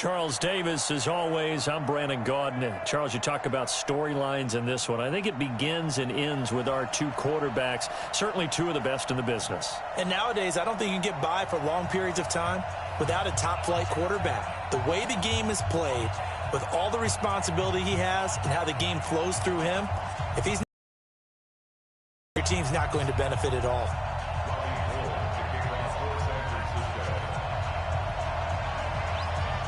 Charles Davis. As always, I'm Brandon Gaudin. Charles, you talk about storylines in this one. I think it begins and ends with our two quarterbacks, certainly two of the best in the business. And nowadays, I don't think you can get by for long periods of time without a top-flight quarterback. The way the game is played, with all the responsibility he has and how the game flows through him, if he's not, your team's not going to benefit at all.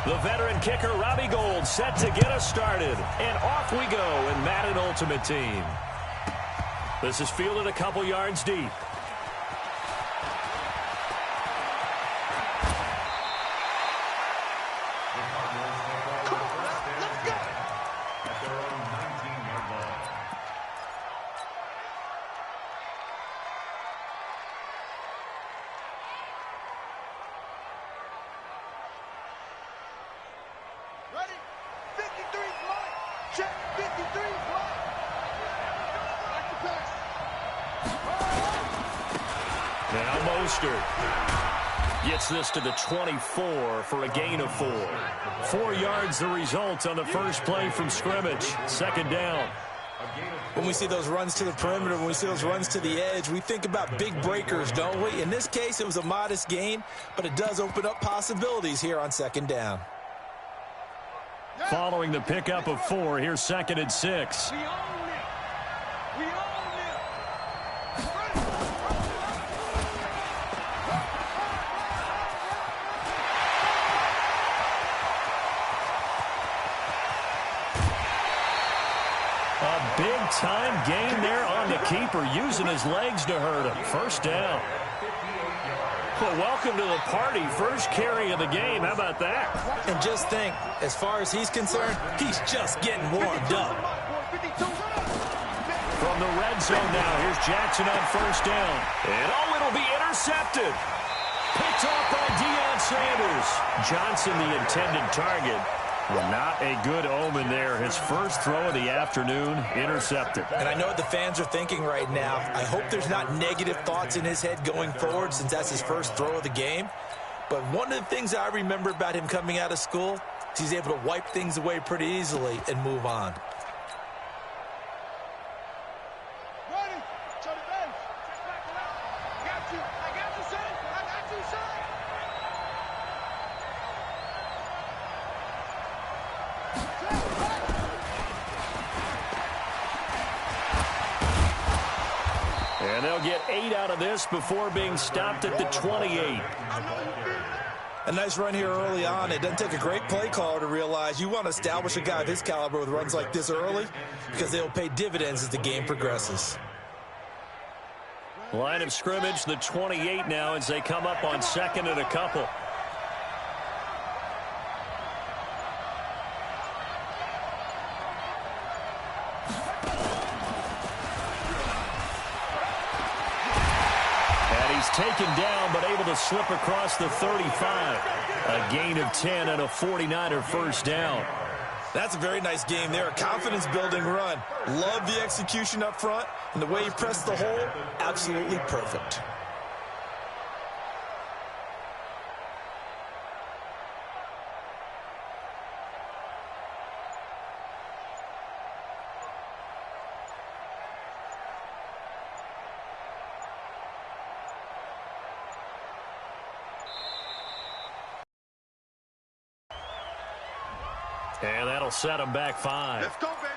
The veteran kicker, Robbie Gould, set to get us started. And off we go in Madden Ultimate Team. This is fielded a couple yards deep. Now Mostert gets this to the 24 for a gain of 4. 4 yards the result on the first play from scrimmage. Second down. When we see those runs to the perimeter, when we see those runs to the edge, we think about big breakers, don't we? In this case, it was a modest gain, but it does open up possibilities here on second down. Following the pickup of 4, here's 2nd and 6. Big-time gain there on the keeper, using his legs to hurt him. First down. Well, welcome to the party. First carry of the game. How about that? And just think, as far as he's concerned, he's just getting warmed up. From the red zone now, here's Jackson on first down. And it'll be intercepted. Picked off by Deion Sanders. Johnson, the intended target. Well, not a good omen there. His first throw of the afternoon, intercepted. And I know what the fans are thinking right now. I hope there's not negative thoughts in his head going forward since that's his first throw of the game. But one of the things I remember about him coming out of school is he's able to wipe things away pretty easily and move on. And they'll get 8 out of this before being stopped at the 28. A nice run here early on. It doesn't take a great play caller to realize you want to establish a guy of his caliber with runs like this early because they'll pay dividends as the game progresses. Line of scrimmage, the 28 now as they come up on 2nd and a couple. Taken down, but able to slip across the 35. A gain of 10 and a 49er first down. That's a very nice game there. A confidence-building run. Love the execution up front, and the way he pressed the hole, absolutely perfect. And that'll set him back 5. Let's go, baby.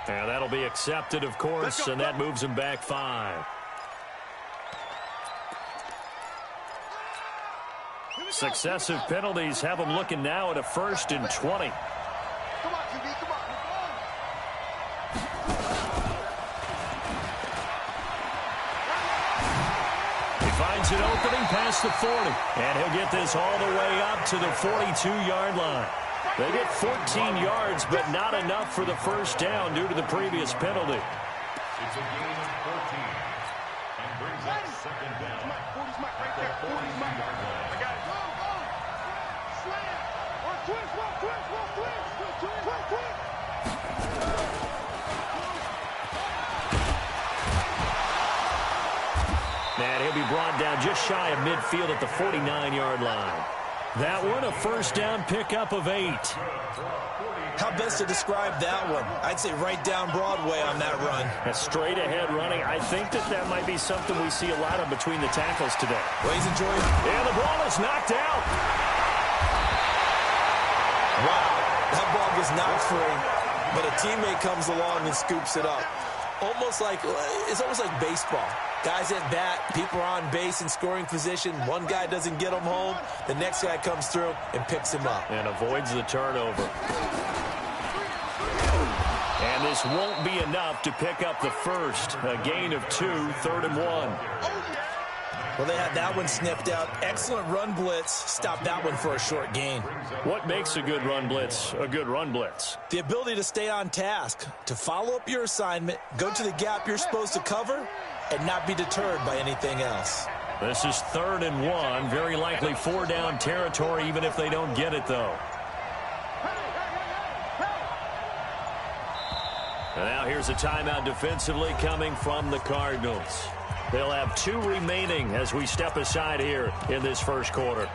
And that'll be accepted, of course, and that moves him back 5. Successive penalties have him looking now at a 1st and 20. Come on, QB, come on. finds an opening past the 40. And he'll get this all the way up to the 42-yard line. They get 14 yards, but not enough for the first down due to the previous penalty. It's a gain of 14. And brings up second down. 40's Mike right there. 40's Mike. I got it. Go, go. Slam. Or twist, one twist, one twist. Twist, twist. And he'll be brought down just shy of midfield at the 49-yard line. That one, a first down pickup of 8. How best to describe that one? I'd say right down Broadway on that run. A straight ahead running. I think that might be something we see a lot of between the tackles today. Ladies and gentlemen. And the ball is knocked out. Wow, that ball gets knocked free, but a teammate comes along and scoops it up. It's almost like baseball. Guys at bat, people are on base in scoring position. One guy doesn't get him home. The next guy comes through and picks him up. And avoids the turnover. And this won't be enough to pick up the first. A gain of 2, 3rd and 1. Well, they had that one sniffed out. Excellent run blitz. Stop that one for a short gain. What makes a good run blitz a good run blitz? The ability to stay on task, to follow up your assignment, go to the gap you're supposed to cover, and not be deterred by anything else. This is 3rd and 1. Very likely 4-down territory, even if they don't get it, though. And now here's a timeout defensively coming from the Cardinals. They'll have 2 remaining as we step aside here in this first quarter.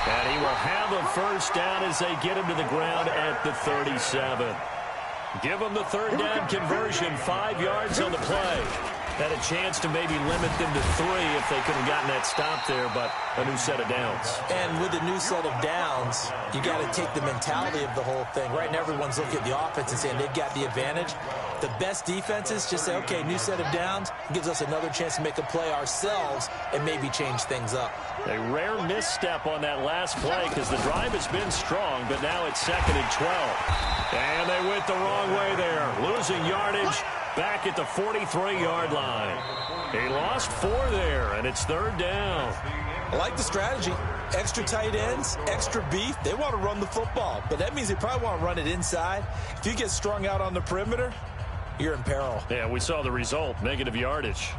And he will have a first down as they get him to the ground at the 37. Give them the 3rd down conversion, 5 yards on the play. Had a chance to maybe limit them to 3 if they could have gotten that stop there, but a new set of downs. And with a new set of downs, you got to take the mentality of the whole thing. Right now, everyone's looking at the offense and saying they've got the advantage. The best defenses just say, okay, new set of downs gives us another chance to make a play ourselves and maybe change things up. A rare misstep on that last play because the drive has been strong, but now it's 2nd and 12. And they went the wrong way there, losing yardage back at the 43-yard line. He lost 4 there, and it's 3rd down. I like the strategy. Extra tight ends, extra beef. They want to run the football, but that means they probably want to run it inside. If you get strung out on the perimeter, you're in peril. Yeah, we saw the result, negative yardage.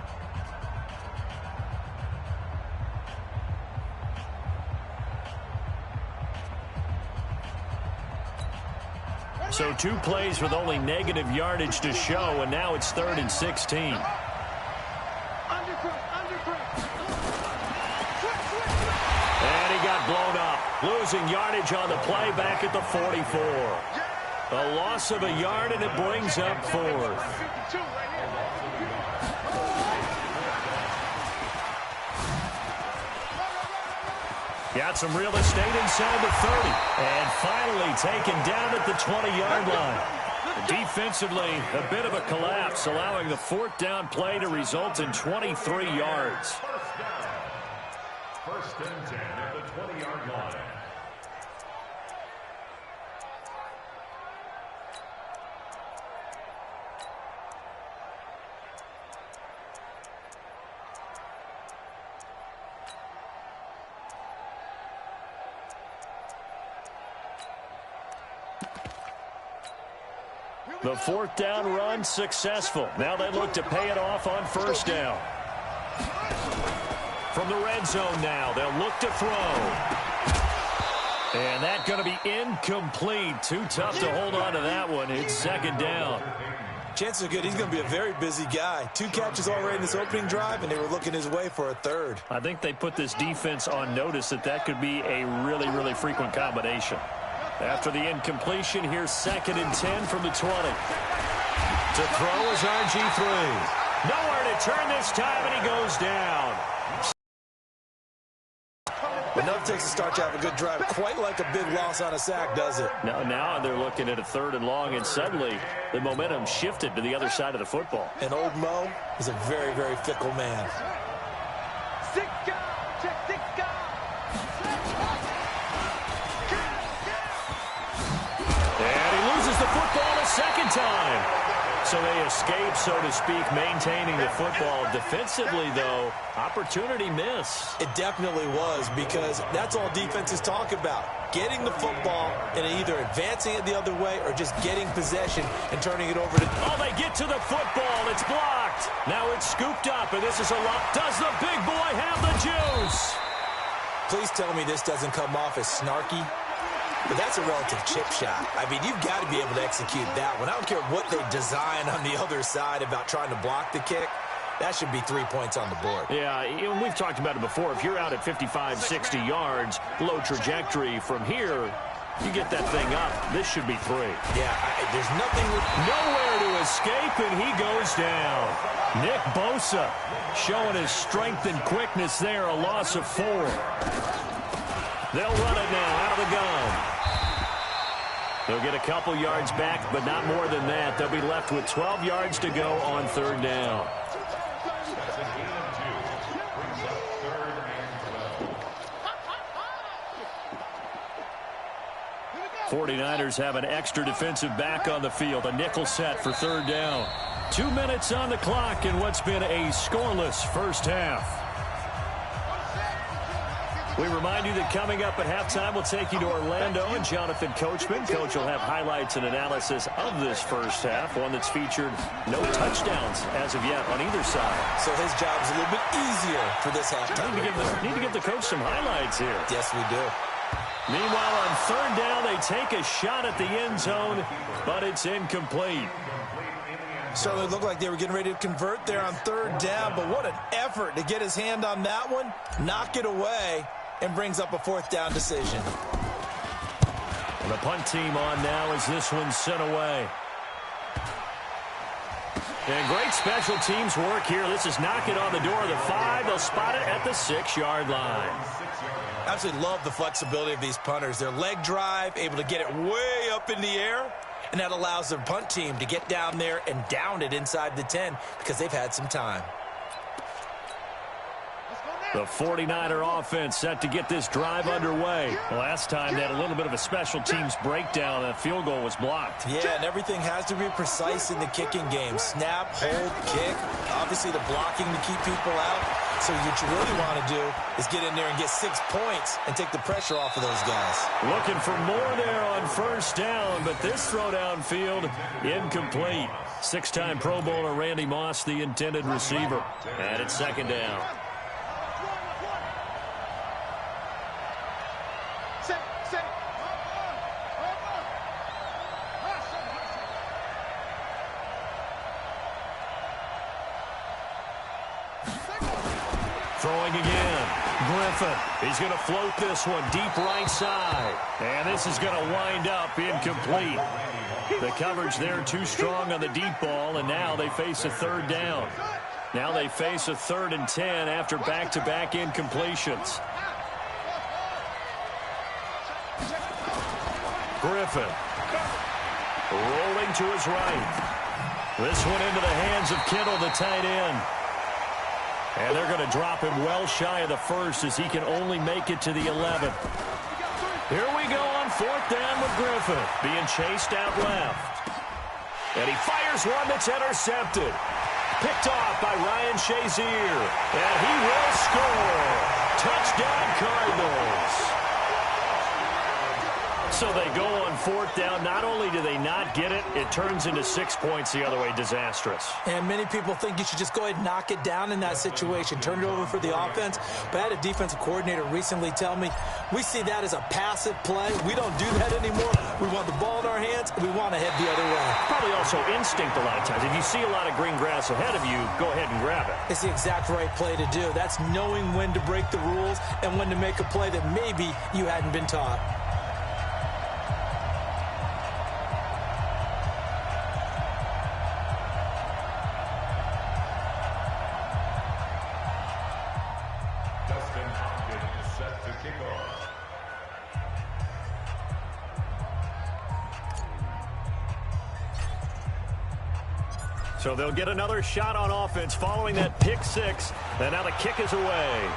So 2 plays with only negative yardage to show, and now it's 3rd and 16. And he got blown up, losing yardage on the play back at the 44. A loss of a yard, and it brings up 4th. Got some real estate inside the 30. And finally taken down at the 20-yard line. Defensively, a bit of a collapse, allowing the 4th down play to result in 23 yards. First and 10 at the 20-yard line. The 4th down run successful. Now they look to pay it off on 1st down. From the red zone now, they'll look to throw. And that's going to be incomplete. Too tough to hold on to that one. It's 2nd down. Chances are good. He's going to be a very busy guy. 2 catches already in this opening drive, and they were looking his way for a 3rd. I think they put this defense on notice that could be a really, really frequent combination. After the incompletion, here's 2nd and 10 from the 20. To throw is RG3. Nowhere to turn this time, and he goes down. Enough takes to start to have a good drive. Quite like a big loss on a sack, does it? Now they're looking at a 3rd and long, and suddenly the momentum shifted to the other side of the football. And old Mo is a very, very fickle man. second time. So they escape, so to speak, maintaining the football. Defensively, though, opportunity miss. It definitely was, because that's all defenses talk about. Getting the football and either advancing it the other way or just getting possession and turning it over to... Oh, they get to the football. It's blocked. Now it's scooped up, and this is a lot. Does the big boy have the juice? Please tell me this doesn't come off as snarky. But that's a relative chip shot. I mean, you've got to be able to execute that one. I don't care what they design on the other side about trying to block the kick. That should be 3 points on the board. Yeah, we've talked about it before. If you're out at 55, 60 yards, low trajectory from here, you get that thing up. This should be 3. Yeah, there's nothing... Nowhere to escape, and he goes down. Nick Bosa showing his strength and quickness there, a loss of 4. They'll run it now out of the gun. They'll get a couple yards back, but not more than that. They'll be left with 12 yards to go on 3rd down. That's a gain of 2. Brings up 3rd and 12. 49ers have an extra defensive back on the field. A nickel set for 3rd down. 2 minutes on the clock in what's been a scoreless first half. We remind you that coming up at halftime, we'll take you to Orlando and Jonathan Coachman. Coach will have highlights and analysis of this first half, one that's featured no touchdowns as of yet on either side. So his job's a little bit easier for this halftime. Need to give the coach some highlights here. Yes, we do. Meanwhile, on 3rd down, they take a shot at the end zone, but it's incomplete. Certainly looked like they were getting ready to convert there on 3rd down, but what an effort to get his hand on that one, knock it away, and brings up a 4th down decision. And the punt team on now as this one's sent away. And great special teams work here. This is knocking on the door of the 5. They'll spot it at the 6-yard line. Absolutely love the flexibility of these punters. Their leg drive, able to get it way up in the air, and that allows their punt team to get down there and down it inside the 10 because they've had some time. The 49er offense set to get this drive underway. Last time they had a little bit of a special teams breakdown. That field goal was blocked. Yeah, and everything has to be precise in the kicking game. Snap, hold, kick. Obviously the blocking to keep people out. So what you really want to do is get in there and get 6 points and take the pressure off of those guys. Looking for more there on 1st down, but this throw downfield incomplete. 6-time Pro Bowler Randy Moss, the intended receiver. And it's 2nd down. Throwing again. Griffin. He's going to float this one deep right side. And this is going to wind up incomplete. The coverage there too strong on the deep ball, and now they face a 3rd down. Now they face a 3rd and 10 after back-to-back incompletions. Griffin. Rolling to his right. This one into the hands of Kittle, the tight end. And they're going to drop him well shy of the 1st as he can only make it to the 11th. Here we go on 4th down with Griffin being chased out left. And he fires one that's intercepted. Picked off by Ryan Shazier. And he will score. Touchdown Cardinals. So they go on 4th down. Not only do they not get it, it turns into 6 points the other way. Disastrous. And many people think you should just go ahead and knock it down in that situation. Turn it over for the offense. But I had a defensive coordinator recently tell me, we see that as a passive play. We don't do that anymore. We want the ball in our hands, and we want to head the other way. Probably also instinct a lot of times. If you see a lot of green grass ahead of you, go ahead and grab it. It's the exact right play to do. That's knowing when to break the rules and when to make a play that maybe you hadn't been taught. So they'll get another shot on offense following that pick 6. And now the kick is away.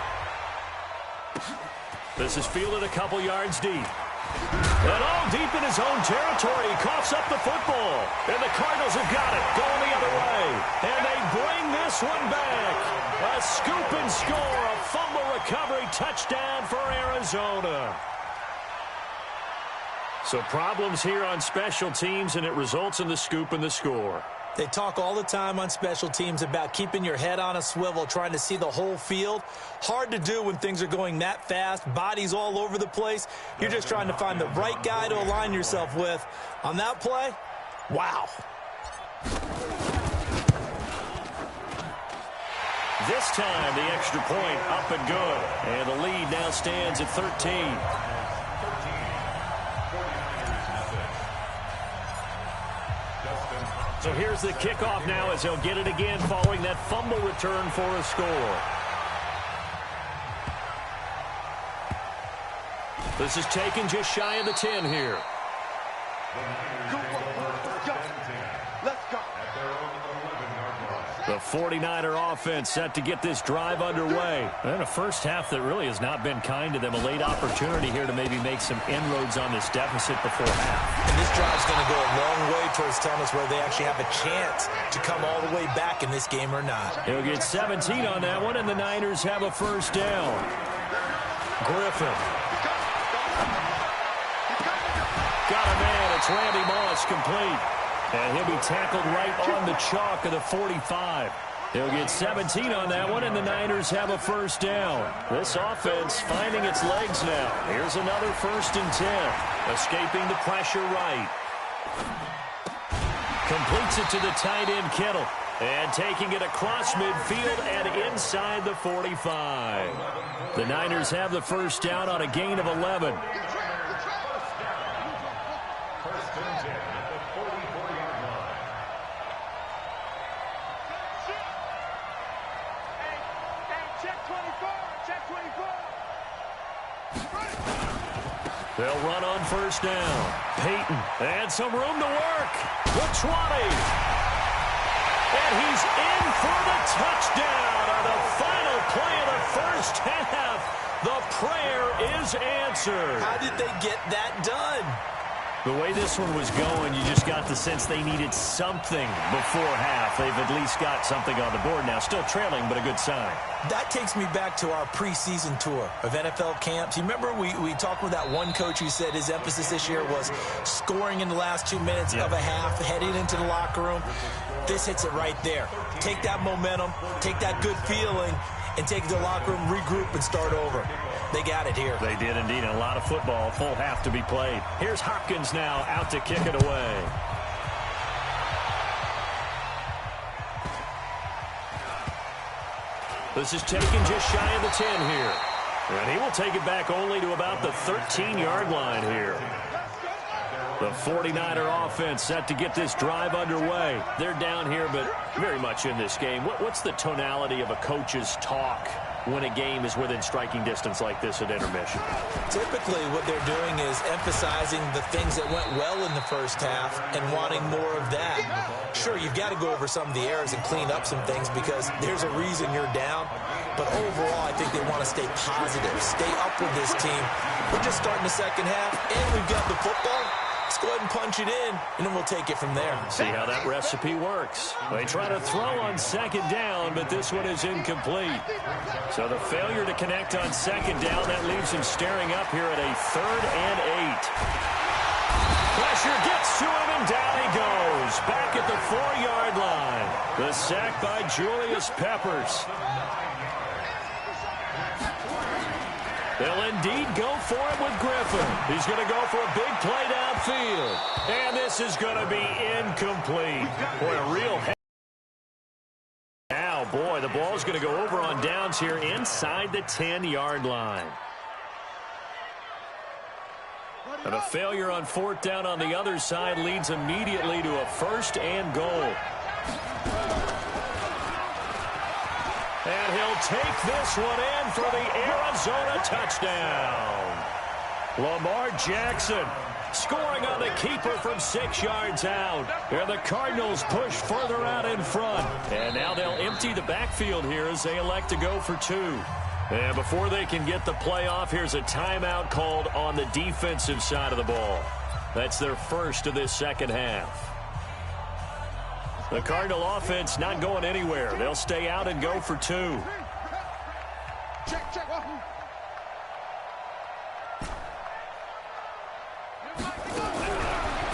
This is fielded a couple yards deep. And all deep in his own territory, he coughs up the football. And the Cardinals have got it, going the other way. And they bring this one back. A scoop and score, a fumble recovery touchdown for Arizona. So problems here on special teams, and it results in the scoop and the score. They talk all the time on special teams about keeping your head on a swivel, trying to see the whole field. Hard to do when things are going that fast, bodies all over the place. You're just trying to find the right guy to align yourself with. On that play, wow. This time, the extra point up and good. And the lead now stands at 13. So here's the kickoff now as he'll get it again following that fumble return for a score. This is taken just shy of the 10 here. Let's go. The 49er offense set to get this drive underway. And a first half that really has not been kind to them. A late opportunity here to maybe make some inroads on this deficit before half. And this drive's going to go a long way towards telling us whether they actually have a chance to come all the way back in this game or not. He'll get 17 on that one, and the Niners have a first down. Griffin. Got a man. It's Randy Moss complete. And he'll be tackled right on the chalk of the 45. He'll get 17 on that one, and the Niners have a first down. This offense finding its legs now. Here's another 1st and 10. Escaping the pressure right. Completes it to the tight end, Kittle. And taking it across midfield and inside the 45. The Niners have the first down on a gain of 11. They'll run on first down. Peyton, and some room to work. The 20. And he's in for the touchdown on the final play of the first half. The prayer is answered. How did they get that done? The way this one was going, you just got the sense they needed something before half. They've at least got something on the board now. Still trailing, but a good sign. That takes me back to our preseason tour of NFL camps. You remember we talked with that one coach who said his emphasis this year was scoring in the last 2 minutes of a half, heading into the locker room. This hits it right there. Take that momentum, take that good feeling, and take it to the locker room, regroup, and start over. They got it here. They did indeed. A lot of football, full half to be played. Here's Hopkins now out to kick it away. This is taken just shy of the 10 here. And he will take it back only to about the 13-yard line here. The 49er offense set to get this drive underway. They're down here, but very much in this game. What's the tonality of a coach's talk when a game is within striking distance like this at intermission? Typically, what they're doing is emphasizing the things that went well in the first half and wanting more of that. Sure, you've got to go over some of the errors and clean up some things because there's a reason you're down. But overall, I think they want to stay positive, stay up with this team. We're just starting the second half, and we've got the football. Let's go ahead and punch it in, and then we'll take it from there. See how that recipe works. They try to throw on second down, but this one is incomplete. So the failure to connect on second down, that leaves him staring up here at a 3rd and 8. Pressure gets to him, and down he goes. Back at the 4-yard line. The sack by Julius Peppers. They'll indeed go for it with Griffin. He's going to go for a big play downfield. And this is going to be incomplete. Boy, a real head. Now, boy, the ball's going to go over on downs here inside the 10-yard line. And a failure on 4th down on the other side leads immediately to a 1st and goal. And he'll take this one in for the Arizona touchdown. Lamar Jackson scoring on the keeper from 6 yards out. And the Cardinals push further out in front. And now they'll empty the backfield here as they elect to go for 2. And before they can get the play off, here's a timeout called on the defensive side of the ball. That's their first of this second half. The Cardinal offense not going anywhere. They'll stay out and go for 2. Check, check.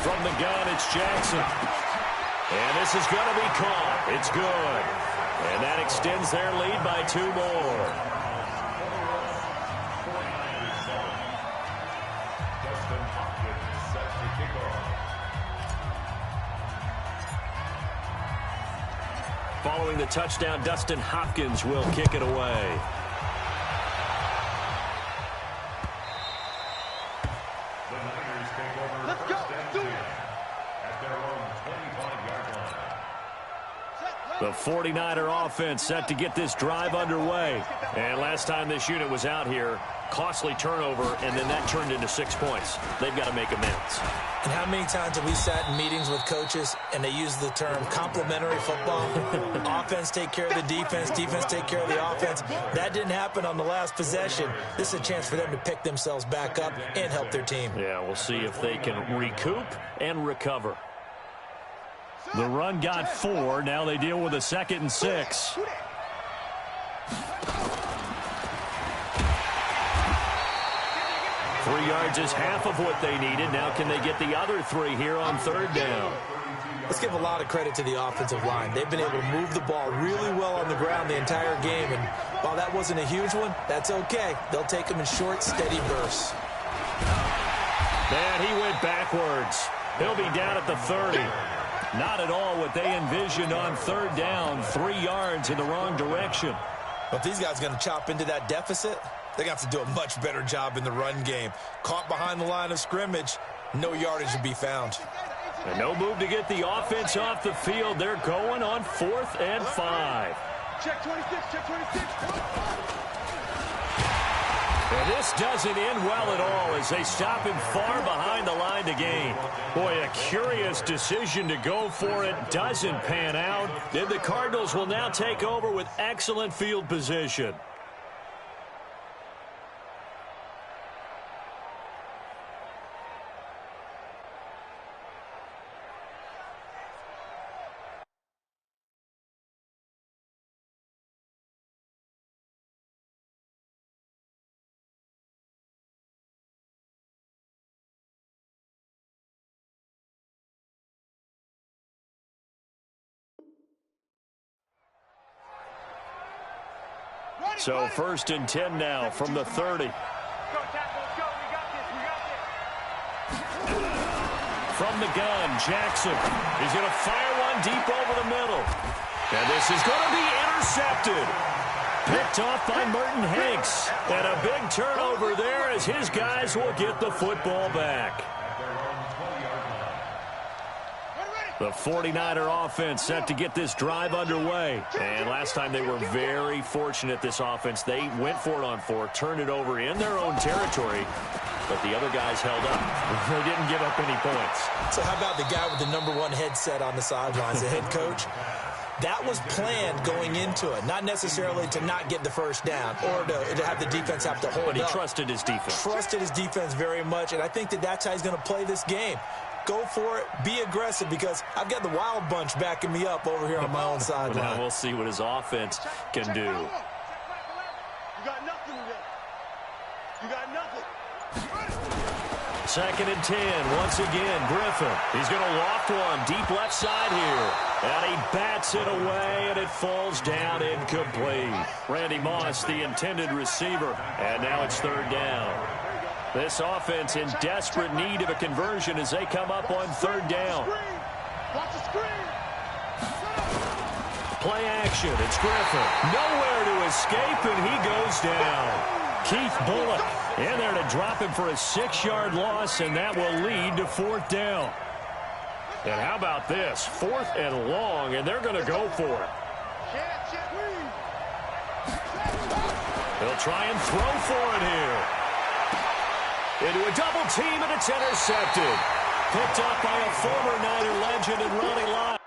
From the gun, it's Jackson. And this is going to be caught. It's good. And that extends their lead by 2 more. Following the touchdown, Dustin Hopkins will kick it away. The Niners take over. Let's go. Do it. At their own 25-yard line. The 49er offense set to get this drive underway. And last time this unit was out here, costly turnover, and then that turned into 6 points. They've got to make amends. And how many times have we sat in meetings with coaches and they use the term complementary football? Offense take care of the defense, defense take care of the offense. That didn't happen on the last possession. This is a chance for them to pick themselves back up and help their team. Yeah, we'll see if they can recoup and recover. The run got 4. Now they deal with a 2nd and 6. 3 yards is half of what they needed. Now can they get the other 3 here on 3rd down? Let's give a lot of credit to the offensive line. They've been able to move the ball really well on the ground the entire game. And while that wasn't a huge one, that's okay. They'll take them in short, steady bursts. And he went backwards. He'll be down at the 30. Not at all what they envisioned on 3rd down. 3 yards in the wrong direction. But if these guys are going to chop into that deficit, they got to do a much better job in the run game. Caught behind the line of scrimmage, no yardage to be found. And no move to get the offense off the field. They're going on 4th and 5. Check 26, check 26. And this doesn't end well at all as they stop him far behind the line to gain. Boy, a curious decision to go for it. Doesn't pan out. And the Cardinals will now take over with excellent field position. So 1st and 10 now from the 30. Go, tackle, let's go. We got this, we got this. From the gun, Jackson. He's going to fire one deep over the middle. And this is going to be intercepted. Picked off by Merton Hanks. And a big turnover there as his guys will get the football back. The 49er offense set to get this drive underway. And last time they were very fortunate, this offense. They went for it on 4, turned it over in their own territory, but the other guys held up. They didn't give up any points. So how about the guy with the #1 headset on the sidelines, the head coach? That was planned going into it, not necessarily to not get the first down or to have the defense have to hold up. But he trusted his defense. Trusted his defense very much, and I think that's how he's going to play this game. Go for it. Be aggressive because I've got the wild bunch backing me up over here on my own sideline. Now we'll see what his offense can do. You got nothing today. You got nothing. 2nd and 10. Once again, Griffin. He's going to loft one deep left side here. And he bats it away, and it falls down incomplete. Randy Moss, the intended receiver. And now it's 3rd down. This offense in desperate need of a conversion as they come up on 3rd down. Watch the screen. Play action. It's Griffin. Nowhere to escape, and he goes down. Keith Bullock in there to drop him for a 6-yard loss, and that will lead to 4th down. And how about this? 4th and long, and they're going to go for it. They'll try and throw for it here. Into a double team, and it's intercepted. Picked up by a former Niner legend and Ronnie Lott.